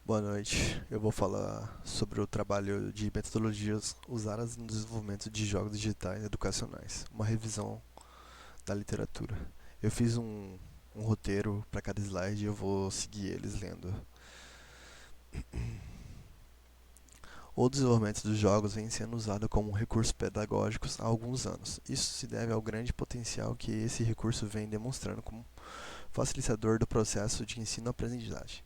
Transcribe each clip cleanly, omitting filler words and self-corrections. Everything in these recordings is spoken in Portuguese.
Boa noite. Eu vou falar sobre o trabalho de metodologias usadas no desenvolvimento de jogos digitais educacionais, uma revisão da literatura. Eu fiz um roteiro para cada slide e eu vou seguir eles lendo. O desenvolvimento dos jogos vem sendo usado como recurso pedagógico há alguns anos. Isso se deve ao grande potencial que esse recurso vem demonstrando como facilitador do processo de ensino-aprendizagem.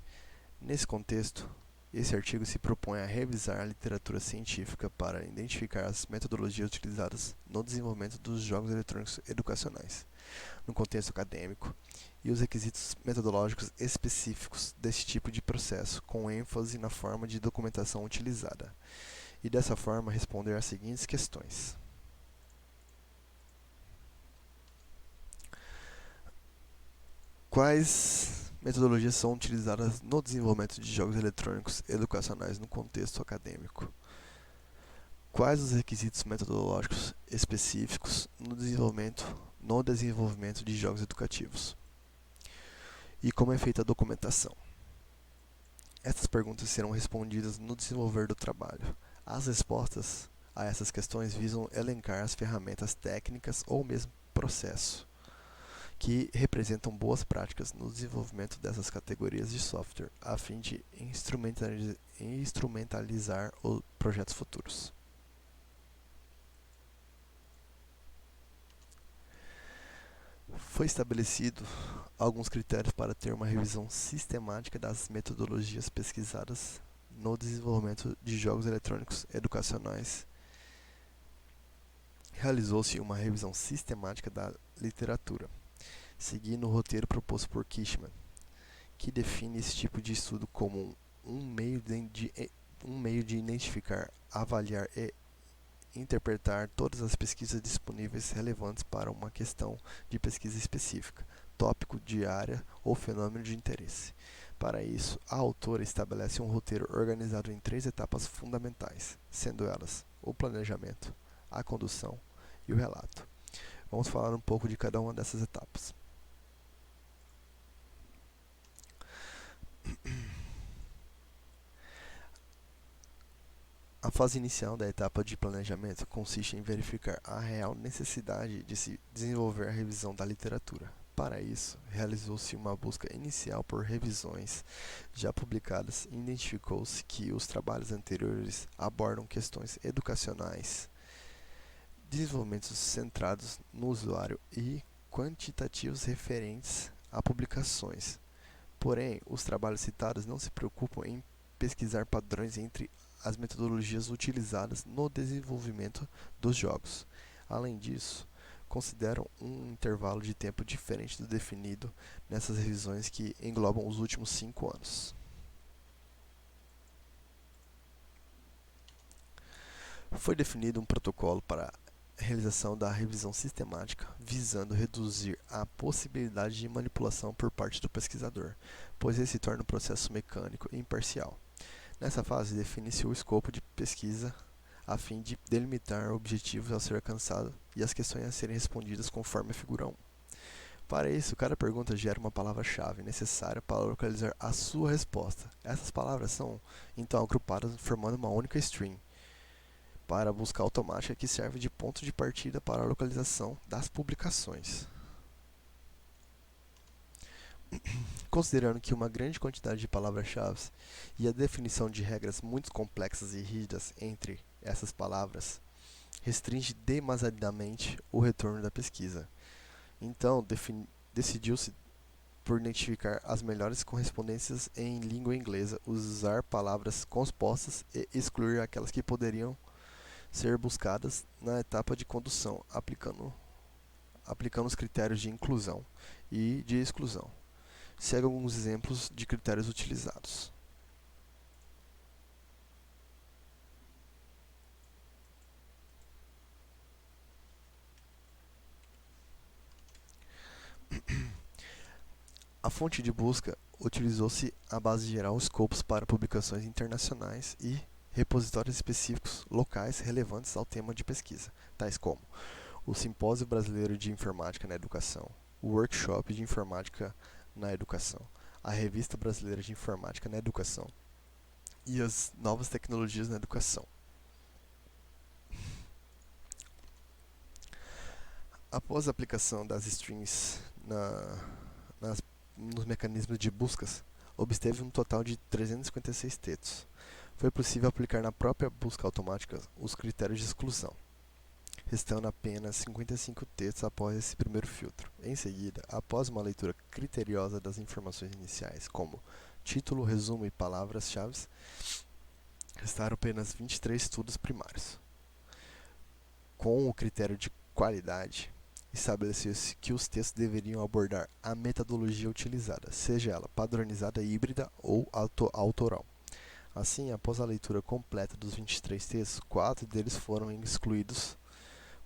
Nesse contexto, esse artigo se propõe a revisar a literatura científica para identificar as metodologias utilizadas no desenvolvimento dos jogos eletrônicos educacionais, no contexto acadêmico, e os requisitos metodológicos específicos desse tipo de processo, com ênfase na forma de documentação utilizada, e dessa forma responder às seguintes questões. Quais metodologias são utilizadas no desenvolvimento de jogos eletrônicos educacionais no contexto acadêmico? Quais os requisitos metodológicos específicos no desenvolvimento de jogos educativos? E como é feita a documentação? Essas perguntas serão respondidas no desenvolver do trabalho. As respostas a essas questões visam elencar as ferramentas técnicas ou mesmo processo que representam boas práticas no desenvolvimento dessas categorias de software, a fim de instrumentalizar os projetos futuros. Foi estabelecido alguns critérios para ter uma revisão sistemática das metodologias pesquisadas no desenvolvimento de jogos eletrônicos educacionais. Realizou-se uma revisão sistemática da literatura, seguindo o roteiro proposto por Kishman, que define esse tipo de estudo como um meio de identificar, avaliar e interpretar todas as pesquisas disponíveis relevantes para uma questão de pesquisa específica, tópico de área ou fenômeno de interesse. Para isso, a autora estabelece um roteiro organizado em 3 etapas fundamentais, sendo elas o planejamento, a condução e o relato. Vamos falar um pouco de cada uma dessas etapas. A fase inicial da etapa de planejamento consiste em verificar a real necessidade de se desenvolver a revisão da literatura. Para isso, realizou-se uma busca inicial por revisões já publicadas e identificou-se que os trabalhos anteriores abordam questões educacionais, desenvolvimentos centrados no usuário e quantitativos referentes a publicações. Porém, os trabalhos citados não se preocupam em pesquisar padrões entre as metodologias utilizadas no desenvolvimento dos jogos. Além disso, consideram um intervalo de tempo diferente do definido nessas revisões que englobam os últimos 5 anos. Foi definido um protocolo para a realização da revisão sistemática, visando reduzir a possibilidade de manipulação por parte do pesquisador, pois esse torna o processo mecânico e imparcial. Nessa fase, define-se o escopo de pesquisa a fim de delimitar objetivos a ser alcançado e as questões a serem respondidas conforme a figura 1. Para isso, cada pergunta gera uma palavra-chave necessária para localizar a sua resposta. Essas palavras são então agrupadas formando uma única string para a busca automática que serve de ponto de partida para a localização das publicações. Considerando que uma grande quantidade de palavras-chave e a definição de regras muito complexas e rígidas entre essas palavras restringe demasiadamente o retorno da pesquisa. Então, decidiu-se por identificar as melhores correspondências em língua inglesa, usar palavras compostas e excluir aquelas que poderiam ser buscadas na etapa de condução, aplicando os critérios de inclusão e de exclusão. Segue alguns exemplos de critérios utilizados. A fonte de busca utilizou-se a base geral Scopus para publicações internacionais e repositórios específicos locais relevantes ao tema de pesquisa, tais como o Simpósio Brasileiro de Informática na Educação, o Workshop de Informática na Educação, a Revista Brasileira de Informática na Educação, e as novas tecnologias na educação. Após a aplicação das strings nas, nos mecanismos de buscas, obteve um total de 356 textos. Foi possível aplicar na própria busca automática os critérios de exclusão, restando apenas 55 textos após esse primeiro filtro. Em seguida, após uma leitura criteriosa das informações iniciais, como título, resumo e palavras-chave, restaram apenas 23 estudos primários. Com o critério de qualidade, estabeleceu-se que os textos deveriam abordar a metodologia utilizada, seja ela padronizada, híbrida ou autoral. Assim, após a leitura completa dos 23 textos, 4 deles foram excluídos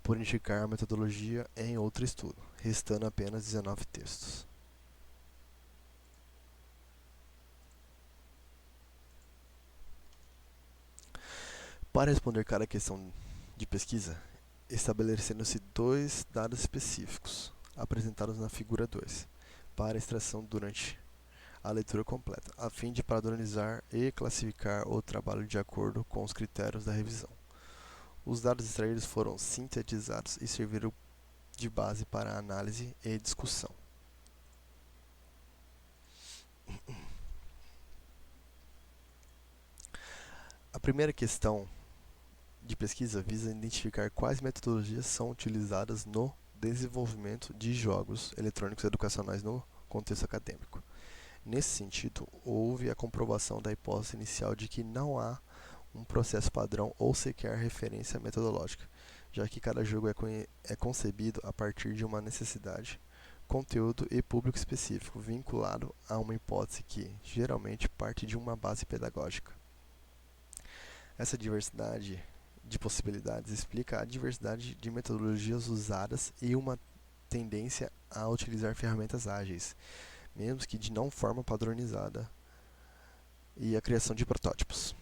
por indicar a metodologia em outro estudo, restando apenas 19 textos. Para responder cada questão de pesquisa, estabelecendo-se 2 dados específicos, apresentados na figura 2, para extração durante a leitura completa, a fim de padronizar e classificar o trabalho de acordo com os critérios da revisão. Os dados extraídos foram sintetizados e serviram de base para análise e discussão. A primeira questão de pesquisa visa identificar quais metodologias são utilizadas no desenvolvimento de jogos eletrônicos educacionais no contexto acadêmico. Nesse sentido, houve a comprovação da hipótese inicial de que não há um processo padrão ou sequer referência metodológica, já que cada jogo é concebido a partir de uma necessidade, conteúdo e público específico vinculado a uma hipótese que, geralmente, parte de uma base pedagógica. Essa diversidade de possibilidades explica a diversidade de metodologias usadas e uma tendência a utilizar ferramentas ágeis, mesmo que de não forma padronizada, e a criação de protótipos.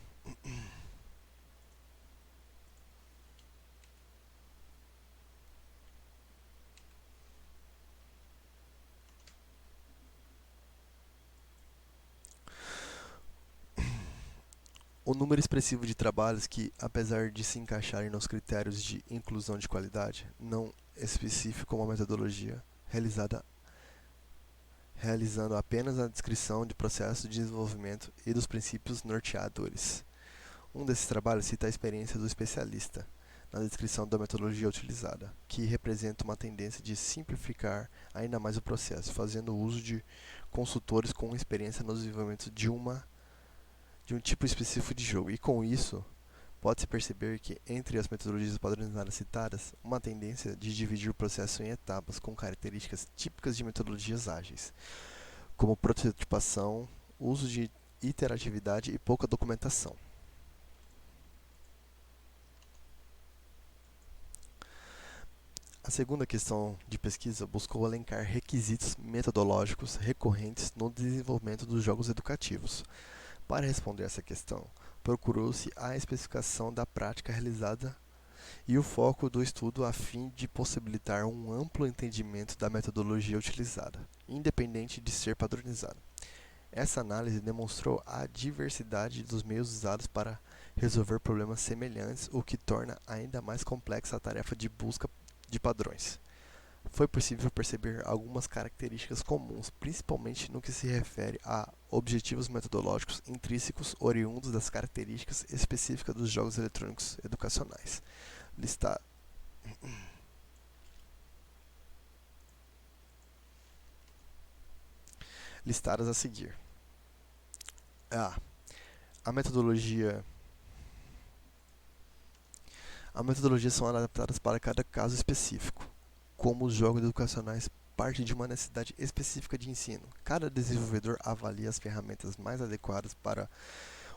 O número expressivo de trabalhos que, apesar de se encaixarem nos critérios de inclusão de qualidade, não especificam uma metodologia realizando apenas a descrição de processo de desenvolvimento e dos princípios norteadores. Um desses trabalhos cita a experiência do especialista na descrição da metodologia utilizada, que representa uma tendência de simplificar ainda mais o processo, fazendo uso de consultores com experiência no desenvolvimento de um tipo específico de jogo. E com isso, pode-se perceber que, entre as metodologias padronizadas citadas, uma tendência de dividir o processo em etapas com características típicas de metodologias ágeis, como prototipação, uso de iteratividade e pouca documentação. A segunda questão de pesquisa buscou elencar requisitos metodológicos recorrentes no desenvolvimento dos jogos educativos. Para responder essa questão, procurou-se a especificação da prática realizada e o foco do estudo a fim de possibilitar um amplo entendimento da metodologia utilizada, independente de ser padronizada. Essa análise demonstrou a diversidade dos meios usados para resolver problemas semelhantes, o que torna ainda mais complexa a tarefa de busca de padrões. Foi possível perceber algumas características comuns, principalmente no que se refere a objetivos metodológicos intrínsecos oriundos das características específicas dos jogos eletrônicos educacionais. Listadas a seguir. A metodologia são adaptadas para cada caso específico. Como os jogos educacionais partem de uma necessidade específica de ensino, cada desenvolvedor avalia as ferramentas mais adequadas para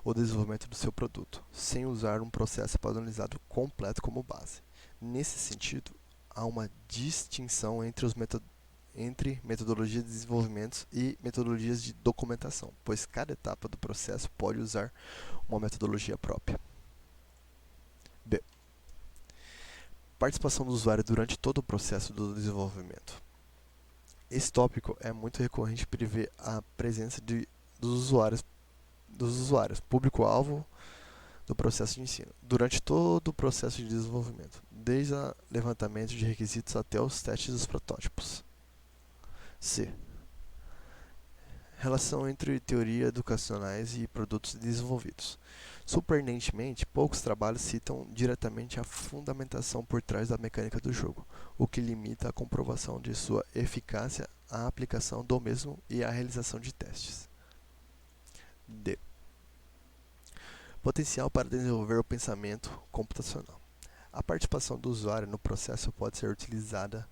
o desenvolvimento do seu produto, sem usar um processo padronizado completo como base. Nesse sentido, há uma distinção entre metodologias de desenvolvimento e metodologias de documentação, pois cada etapa do processo pode usar uma metodologia própria. B. Participação do usuário durante todo o processo do desenvolvimento. Esse tópico é muito recorrente, prevê a presença dos usuários dos usuários, público-alvo do processo de ensino, durante todo o processo de desenvolvimento, desde o levantamento de requisitos até os testes dos protótipos. C. Relação entre teoria educacionais e produtos desenvolvidos. Surpreendentemente, poucos trabalhos citam diretamente a fundamentação por trás da mecânica do jogo, o que limita a comprovação de sua eficácia, a aplicação do mesmo e a realização de testes. D. Potencial para desenvolver o pensamento computacional. A participação do usuário no processo pode ser utilizada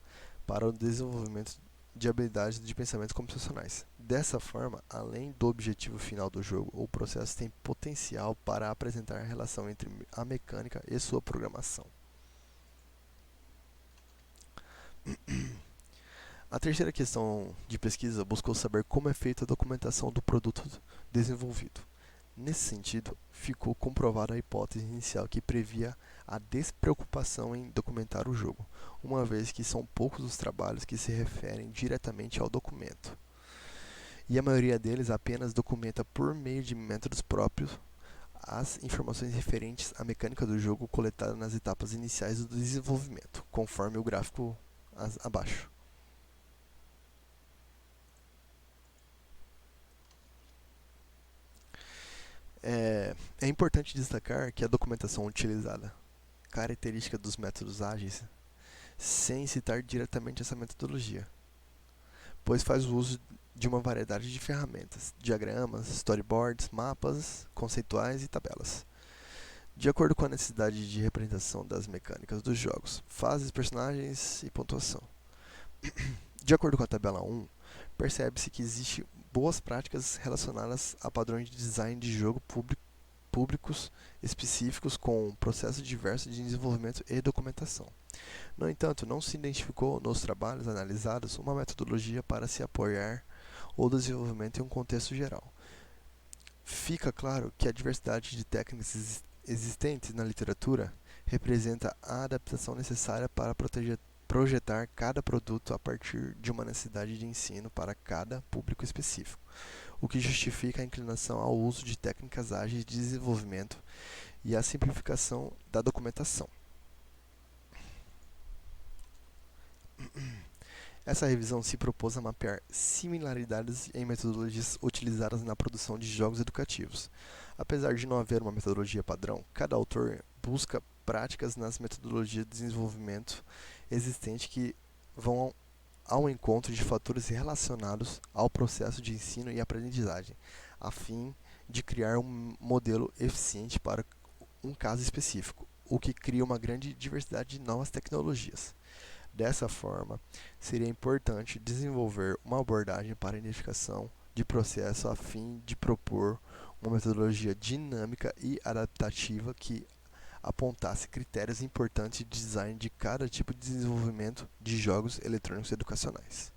para o desenvolvimento de habilidades de pensamento computacionais. Dessa forma, além do objetivo final do jogo, o processo tem potencial para apresentar a relação entre a mecânica e sua programação. A terceira questão de pesquisa buscou saber como é feita a documentação do produto desenvolvido. Nesse sentido, ficou comprovada a hipótese inicial que previa a despreocupação em documentar o jogo, uma vez que são poucos os trabalhos que se referem diretamente ao documento. E a maioria deles apenas documenta por meio de métodos próprios as informações referentes à mecânica do jogo coletadas nas etapas iniciais do desenvolvimento, conforme o gráfico abaixo. É importante destacar que a documentação utilizada, característica dos métodos ágeis, sem citar diretamente essa metodologia, pois faz uso de uma variedade de ferramentas, diagramas, storyboards, mapas conceituais e tabelas. De acordo com a necessidade de representação das mecânicas dos jogos, fases, personagens e pontuação. De acordo com a tabela 1, percebe-se que existem boas práticas relacionadas a padrões de design de jogo públicos específicos com processos diversos de desenvolvimento e documentação. No entanto, não se identificou nos trabalhos analisados uma metodologia para se apoiar o desenvolvimento em um contexto geral. Fica claro que a diversidade de técnicas existentes na literatura representa a adaptação necessária para projetar cada produto a partir de uma necessidade de ensino para cada público específico, o que justifica a inclinação ao uso de técnicas ágeis de desenvolvimento e a simplificação da documentação. Essa revisão se propôs a mapear similaridades em metodologias utilizadas na produção de jogos educativos. Apesar de não haver uma metodologia padrão, cada autor busca práticas nas metodologias de desenvolvimento existentes que vão ao encontro de fatores relacionados ao processo de ensino e aprendizagem, a fim de criar um modelo eficiente para um caso específico, o que cria uma grande diversidade de novas tecnologias. Dessa forma, seria importante desenvolver uma abordagem para a identificação de processo a fim de propor uma metodologia dinâmica e adaptativa que apontasse critérios importantes de design de cada tipo de desenvolvimento de jogos eletrônicos educacionais.